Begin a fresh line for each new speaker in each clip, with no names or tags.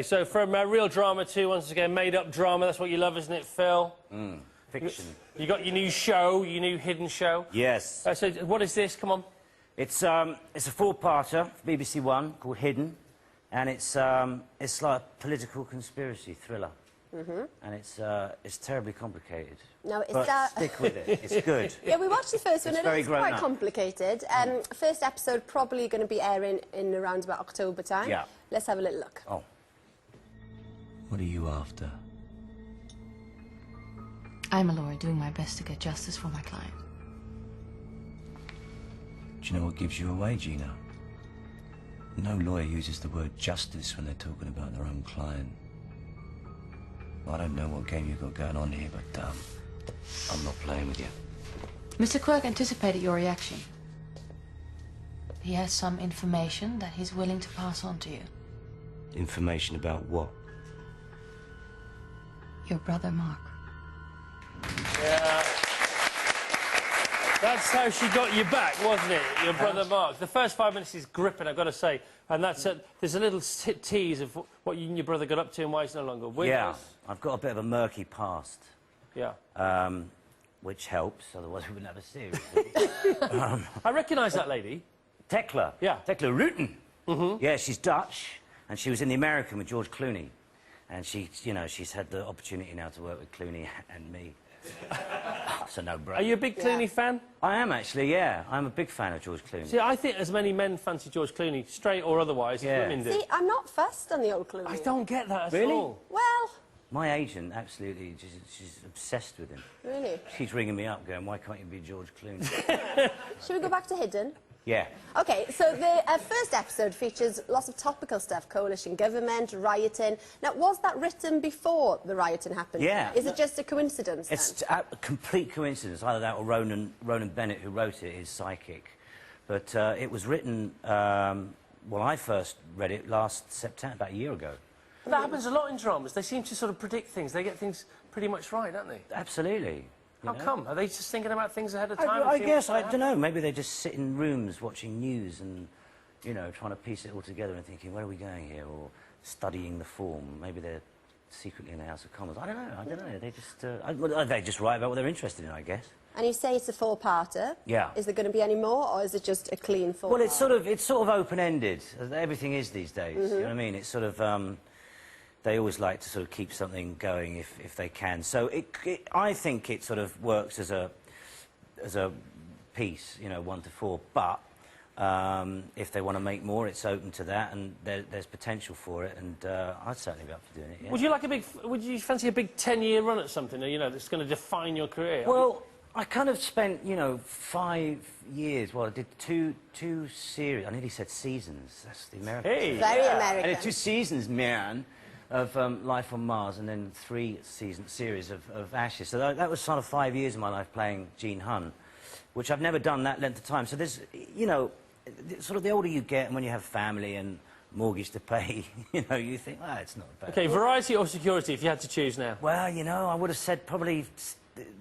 So from real drama to, once again, made-up drama, that's what you love, isn't it, Phil?
Fiction.
You got your new show, your new hidden show.
Yes.
So what is this? Come on.
It's a four-parter, BBC One, called Hidden, and it's like a political conspiracy thriller. And it's terribly complicated.
No, it's
but stick with it. It's good.
Yeah, we watched the first one,
It's
and it's quite
up.
complicated. First episode probably going to be airing in around about October time.
Yeah.
Let's have a little look.
Oh.
What are you after?
I'm a lawyer doing my best to get justice for my client.
Do you know what gives you away, Gina? No lawyer uses the word justice when they're talking about their own client. I don't know what game you've got going on here, but I'm not playing with you.
Mr. Quirk anticipated your reaction. He has some information that he's willing to pass on to you.
Information about what?
Your brother, Mark.
Yeah. That's how she got you back, wasn't it? Your brother Mark. The first 5 minutes is gripping, I've got to say. And that's there's a little tease of what you and your brother got up to and why he's no longer with
Yeah,
us.
I've got a bit of a murky past.
Yeah.
Which helps, otherwise we wouldn't have a series.
I recognise that lady.
Tekla.
Yeah.
Tekla Rutten. Yeah, she's Dutch, and she was in The American with George Clooney. And she's had the opportunity now to work with Clooney and me. It's a no-brainer.
Are you a big Clooney fan?
I am, actually, yeah. I'm a big fan of George Clooney.
See, I think as many men fancy George Clooney, straight or otherwise, as women do.
See, I'm not fussed on the old Clooney.
I don't get that at all.
Well...
My agent, absolutely, she's obsessed with him.
Really?
She's ringing me up going, why can't you be George Clooney?
Should we go back to Hidden?
Yeah.
OK, so the first episode features lots of topical stuff, coalition government, rioting. Now, was that written before the rioting happened?
Yeah.
Is it just a coincidence, then?
It's a complete coincidence. Either that or Ronan Bennett, who wrote it, is psychic. But it was written, well, I first read it last September, about a year ago.
But that happens a lot in dramas. They seem to sort of predict things. They get things pretty much right, don't they?
Absolutely.
How come? Are they just thinking about things ahead of time?
I guess, I don't know. Maybe they just sit in rooms watching news and, you know, trying to piece it all together and thinking, where are we going here? Or studying the form. Maybe they're secretly in the House of Commons. I don't know. They just write about what they're interested in, I guess.
And you say it's a four-parter.
Yeah.
Is there going to be any more, or is it just a clean four-part?
Well, it's sort of open-ended, as everything is these days. You know what I mean? It's sort of... they always like to sort of keep something going if they can. So I think it sort of works as a piece, you know, 1 to 4. But if they want to make more, it's open to that, and there's potential for it. And I'd certainly be up for doing it. Yeah.
Would you fancy a big 10-year run at something, you know, that's going to define your career?
Well, I kind of spent, you know, 5 years. Well, I did two series. I nearly said seasons. That's the American.
Hey.
Very American.
I did 2 seasons, man. Of Life on Mars, and then 3-season series of Ashes. So that was sort of 5 years of my life playing Gene Hun, which I've never done that length of time. So there's, you know, sort of the older you get, and when you have family and mortgage to pay, you know, you think, ah, it's not bad.
OK, variety or security, if you had to choose now?
Well, you know, I would have said probably,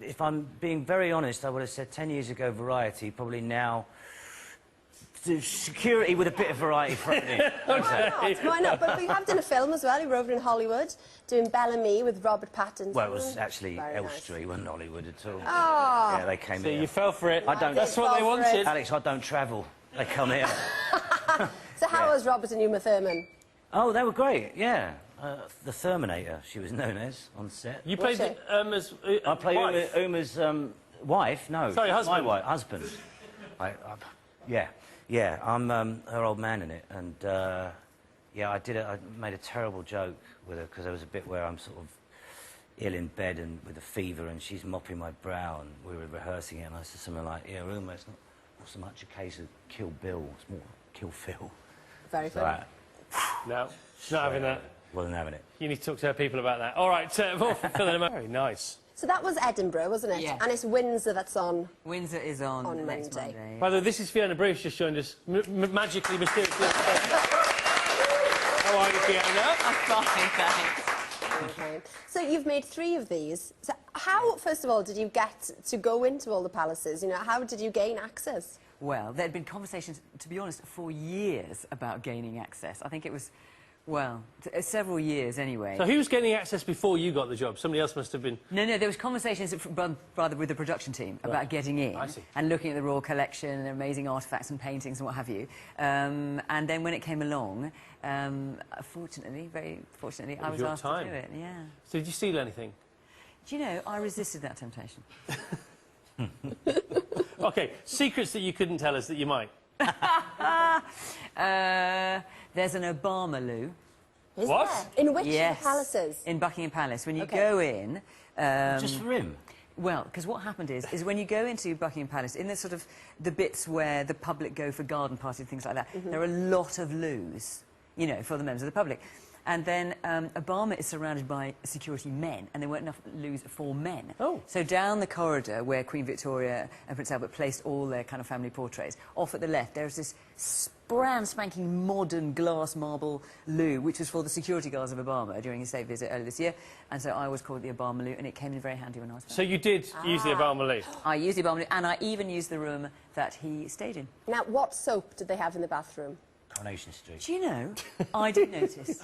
if I'm being very honest, I would have said 10 years ago variety, probably now... security with a bit of variety thrown in.
Why not? But we have done a film as well. You were over in Hollywood doing Bellamy with Robert Pattinson.
Well, it was actually
Very
Elstree, wasn't Hollywood at all.
Oh.
Yeah, they came
So
here.
you fell for it.
That's
what they wanted.
Alex, I don't travel. They come here.
So how was Robert and Uma Thurman?
Oh, they were great, yeah. The Terminator, she was known as, on set.
You played Uma's
I played
wife.
Uma's wife. No,
Sorry, husband.
My wife, husband. Yeah, I'm her old man in it, and yeah, I made a terrible joke with her because there was a bit where I'm sort of ill in bed and with a fever, and she's mopping my brow, and we were rehearsing it, and I said something like, "Yeah, Uma, it's not so much a case of Kill Bill, it's more Kill Phil."
Very funny.
No, she's not having that.
Wasn't having it.
You need to talk to her people about that. All right, more for Phil in a moment. Very nice.
So that was Edinburgh, wasn't it?
Yeah.
And it's Windsor that's on.
Windsor is on next
Monday.
Monday.
By the way, this is Fiona Bruce just joined us, magically, mysteriously. How are you, Fiona?
I'm fine, thanks.
Okay. So you've made 3 of these. So how, first of all, did you get to go into all the palaces? You know, how did you gain access?
Well, there had been conversations, to be honest, for years about gaining access. I think it was Well, several years anyway.
So who was getting access before you got the job? Somebody else must have been...
No, there was conversations rather with the production team about getting in and looking at the Royal Collection and their amazing artefacts and paintings and what have you. And then when it came along, fortunately, very fortunately, I was asked to do it. Yeah.
So did you steal anything?
Do you know, I resisted that temptation.
OK, secrets that you couldn't tell us that you might.
There's an Obama loo.
Is
What?
there? In which
Yes.
palaces?
In Buckingham Palace. When you go in...
Just for him?
Well, because what happened is when you go into Buckingham Palace, in the sort of the bits where the public go for garden parties and things like that, there are a lot of loos, you know, for the members of the public. And then Obama is surrounded by security men, and there weren't enough loos for men.
Oh.
So down the corridor where Queen Victoria and Prince Albert placed all their kind of family portraits, off at the left, there's this brand spanking modern glass marble loo, which was for the security guards of Obama during his state visit earlier this year. And so I was called the Obama loo, and it came in very handy when I was there.
So you did use the Obama loo?
I used the Obama loo, and I even used the room that he stayed in.
Now, what soap did they have in the bathroom?
Coronation Street.
Do you know, I did notice.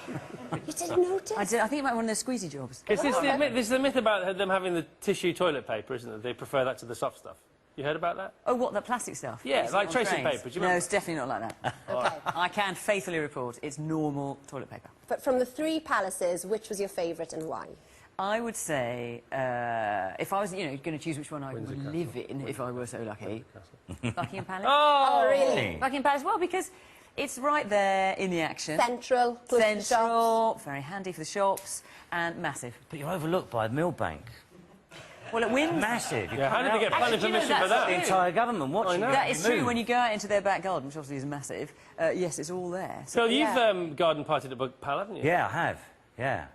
You didn't notice?
I think it might be one of those squeezy jobs.
Is this the myth about them having the tissue toilet paper, isn't it? They prefer that to the soft stuff. You heard about that?
Oh, what, the plastic stuff?
Yeah,
Using
like
on
tracing
trains?
paper, do you
No,
remember?
it's definitely not like that.
OK.
I can faithfully report it's normal toilet paper.
But from the 3 palaces, which was your favourite and why?
I would say, if I was, you know, going to choose which one I would live in, if I were so lucky, Buckingham Palace.
Oh, really?
Buckingham Palace, well, because it's right there in the action.
Central, close to the shops.
Central, very handy for the shops, and massive.
But you're overlooked by Millbank.
Well, it wins.
Massive.
Yeah, how did they get planning
Actually, do you know,
permission for
that's
that?
The entire government watching you.
That is true.
move.
When you go out into their back garden, which obviously is massive, yes, it's all there. So,
So you've garden partied at Buck Pal, haven't you?
Yeah, I have. Yeah.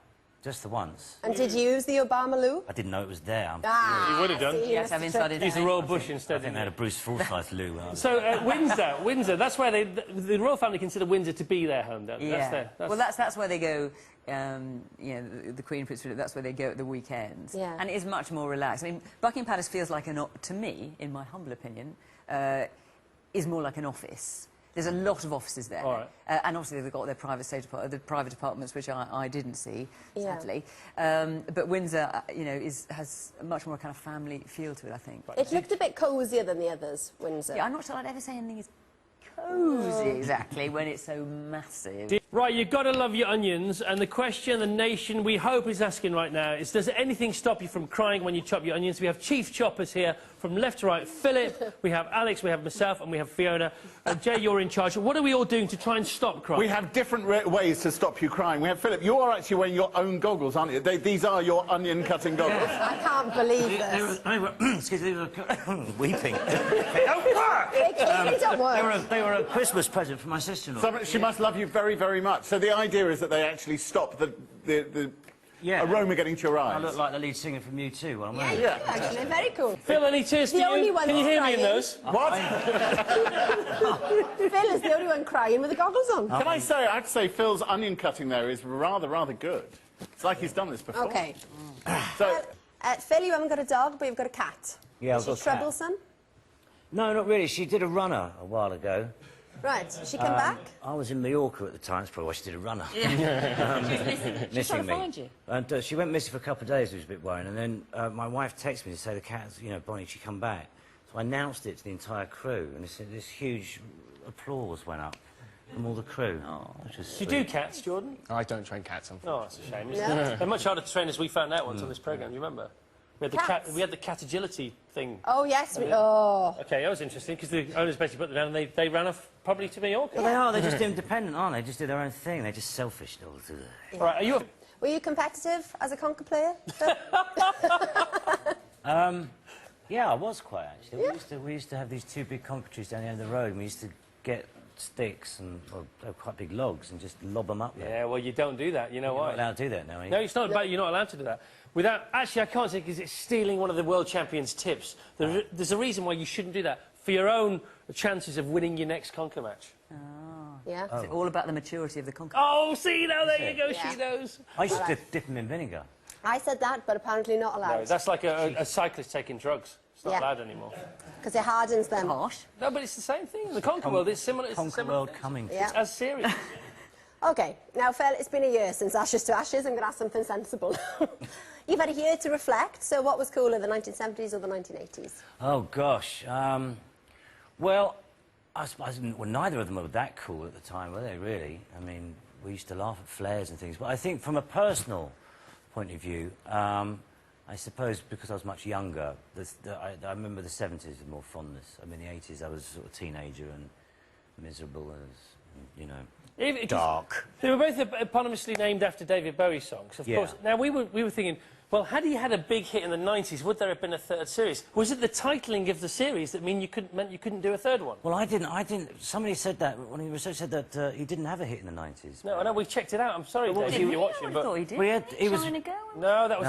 Just the once.
And did you use the Obama loo?
I didn't know it was there.
You would have done.
see,
yes,
Mr.
have inside
Use the Royal Bush instead.
I think they had a Bruce Forsyth loo.
So Windsor, that's where the royal family consider Windsor to be their home, don't they?
yeah.
That's
Well, that's where they go. You know, the Queen, Prince Philip. That's where they go at the weekends.
Yeah.
And it is much more relaxed. I mean, Buckingham Palace feels like to me, in my humble opinion, is more like an office. There's a lot of offices there,
All right.
and obviously they've got their the private apartments, which I didn't see, sadly. But Windsor, you know, has a much more kind of family feel to it, I think.
It looked a bit cosier than the others, Windsor.
Yeah, I'm not sure I'd ever say anything is cosy exactly when it's so massive.
Right, you've got to love your onions, and the question the nation, we hope, is asking right now is, does anything stop you from crying when you chop your onions? We have chief choppers here, from left to right. Philip, we have Alex, we have myself, and we have Fiona. Jay, you're in charge. What are we all doing to try and stop crying?
We have different ways to stop you crying. We have Philip. You are actually wearing your own goggles, aren't you? These are your onion-cutting goggles.
I can't believe this.
Excuse me, they were weeping.
They clearly don't work.
They were a Christmas present for my sister-in-law.
She must love you very, very much. So the idea is that they actually stop the aroma getting to your eyes.
I look like the lead singer from U2 when I'm wearing it.
Yeah, actually, very cool.
Phil, any tears for
The
you?
only one
Can you hear me in
crying.
those?
What?
Phil is the only one crying with the goggles on.
Can I say, I have to say, Phil's onion cutting there is rather good. It's like he's done this before.
OK.
So,
Phil, you haven't got a dog, but you've got a cat.
Yeah, I've
Is
got
she
a cat.
troublesome?
No, not really. She did a runner a while ago.
Right. She come back?
I was in Mallorca at the time. That's probably why she did a runner. Missing me.
find you.
And she went missing for a couple of days, which was a bit worrying. And then my wife texted me to say the cat's, you know, Bonnie, she come back. So I announced it to the entire crew, and this huge applause went up from all the crew. Which was
Do you do cats, Jordan?
I don't train cats,
Oh, that's a shame, isn't
No.
it? They're much harder to train, as we found out once on this programme, do you remember? We had the
Cats?
we had the cat agility thing.
Oh, yes. Oh.
OK, that was interesting, because the owners basically put them down and they ran off probably to Mallorca.
Well, they are. They're just independent, aren't they? Just do their own thing. They're just selfish.
All right, are you a...
Were you competitive as a conker player, Phil?
Yeah, I was quite, actually. We used to have these 2 big concrete down the end of the road, and we used to get sticks and quite big logs and just lob them up there.
Yeah, well, you don't do that, you know
You're
why?
not allowed to do that now, are you?
No, it's not about you're not allowed to do that. Without, actually, I can't say because it's stealing one of the world champions' tips. There's a reason why you shouldn't do that, for your own chances of winning your next conker match.
Yeah.
It's all about the maturity of the conquer.
Oh, see, now there you go,
Yeah.
she knows.
I used to dip them in vinegar.
I said that, but apparently not
No,
allowed.
that's like a cyclist taking drugs. It's not
Yeah.
allowed anymore.
Because it hardens them.
Harsh.
No, but it's the same thing. In the conker world, it's similar. It's
Conquer
similar.
world coming.
Yeah.
It's as serious.
OK, now, Phil, it's been a year since Ashes to Ashes. I'm going to ask something sensible. You've had a year to reflect, so what was cooler, the 1970s or the 1980s?
Oh, gosh. Well, I suppose well, neither of them were that cool at the time, were they, really? I mean, we used to laugh at flares and things. But I think from a personal point of view, I suppose because I was much younger, I remember the 70s with more fondness. I mean, the 80s, I was sort of a teenager and miserable as, you know, dark.
They were both eponymously named after David Bowie songs, of course. Now, we were thinking, well, had he had a big hit in the 90s, would there have been a third series? Was it the titling of the series that meant you couldn't do a third one?
Well, I didn't. Somebody said that, when he researched, said that he didn't have a hit in the 90s.
No, I know, we've checked it out. I'm sorry, Dave, if you're watching, but...
I thought he did.
He was...
China Girl?
No, that was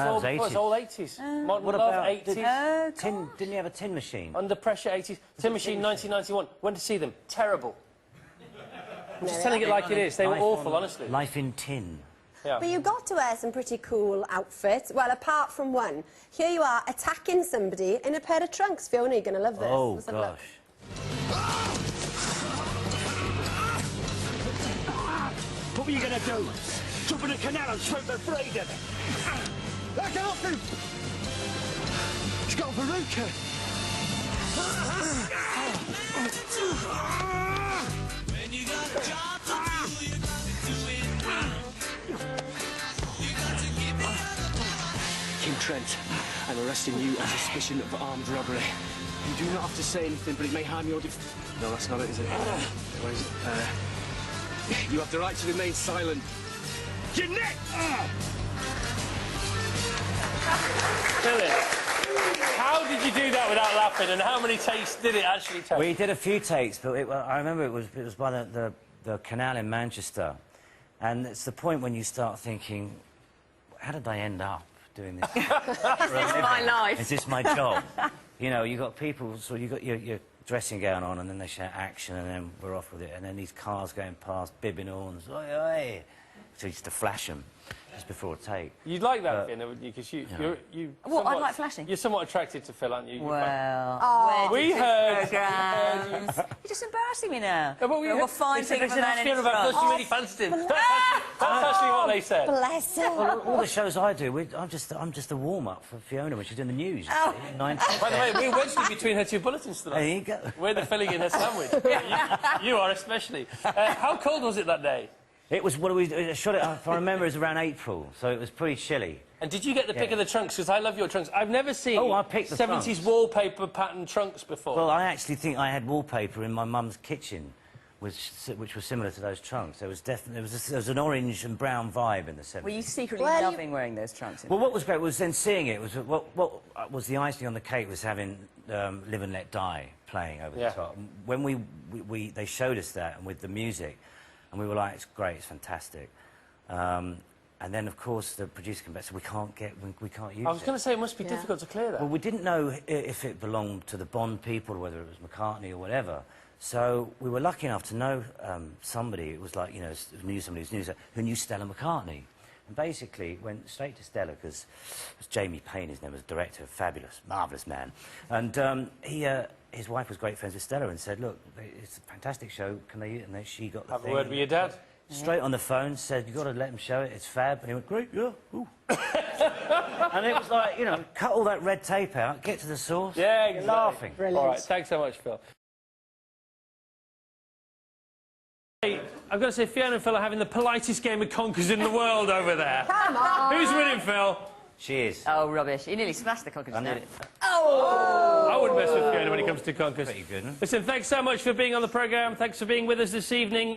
all
80s.
80s. Modern
What
Love,
about
80s.
Didn't he have a Tin Machine?
Under Pressure, 80s. Tin Machine, 1991. Went to see them. Terrible. I'm just telling it like it is. They were awful, honestly.
Life in Tin.
Yeah.
But you got to wear some pretty cool outfits. Well, apart from one. Here you are, attacking somebody in a pair of trunks. Fiona, you're going to love this.
Oh,
Let's have a look.
What were you going to do? Jump in the canal and swim for freedom? Get off him! He's got a verruca. When you got a job to do, you got to do it. You got to give it up. Kim Trent, I'm arresting you on suspicion of armed robbery. You do not have to say anything, but it may harm your No, that's not it, is it? Where is it? You have the right to remain silent. Your neck!
Philip, how did you do that without laughing, and how many takes did it actually take?
We did a few takes, but I remember it was by the canal in Manchester. And it's the point when you start thinking, how did I end up doing this?
Is this my life?
Is this my job? You know, you got people, so you got your dressing gown on, and then they shout action, and then we're off with it. And then these cars going past, bibbing horns, oi, oi. So you used to flash them just before a take.
You'd like that, Fiona, wouldn't you? Because you
What, I like flashing?
You're somewhat attracted to Phil, aren't you?
Well,
we heard.
Programmes. You're just embarrassing me now. We're fine thing of a man in
Fiona,
front.
of course, you really fancied him. That's actually what they said.
Bless him.
Well, all the shows I do, I'm just a warm-up for Fiona when she's doing the news.
Oh.
9
By the way, we're wedged in between her two bulletins tonight.
There you go.
We're the filling in her sandwich. You are especially. How cold was it that day?
It was, what we shot it, if I remember, it was around April, so it was pretty chilly.
And did you get the pick of the trunks? Because I love your trunks. I've never seen
I picked the
70s
trunks.
wallpaper pattern trunks before.
Well, I actually think I had wallpaper in my mum's kitchen, which was similar to those trunks. There was definitely there was an orange and brown vibe in the 70s.
Were you secretly loving wearing those trunks?
Well, what was great was then seeing it. Was what was the icing on the cake was having Live and Let Die playing over the top. When they showed us that, and with the music, and we were like, it's great, it's fantastic. And then, of course, the producer came back, so we can't use it.
I was going to say, it must be difficult to clear that.
Well, we didn't know if it belonged to the Bond people, or whether it was McCartney or whatever. So we were lucky enough to know somebody, it was like, you know, knew somebody who knew Stella McCartney. And basically went straight to Stella, because it was Jamie Payne, his name was director, fabulous, marvellous man. And his wife was great friends with Stella and said, look, it's a fantastic show, can they... And then she got the
Have
thing.
a word with your dad.
Straight on the phone, said, you've got to let him show it, it's fab. And he went, great, yeah, ooh. And it was like, you know, cut all that red tape out, get to the source.
Yeah,
exactly. Laughing.
Brilliant.
All right, thanks so much, Phil. Hey, I've got to say, Fiona and Phil are having the politest game of conkers in the world over there.
Come on.
Who's winning, Phil?
She is.
Oh, rubbish. You nearly smashed the conkers.
I did it.
I wouldn't mess with Fiona when it comes to conkers.
Pretty good, huh?
Listen, thanks so much for being on the programme. Thanks for being with us this evening.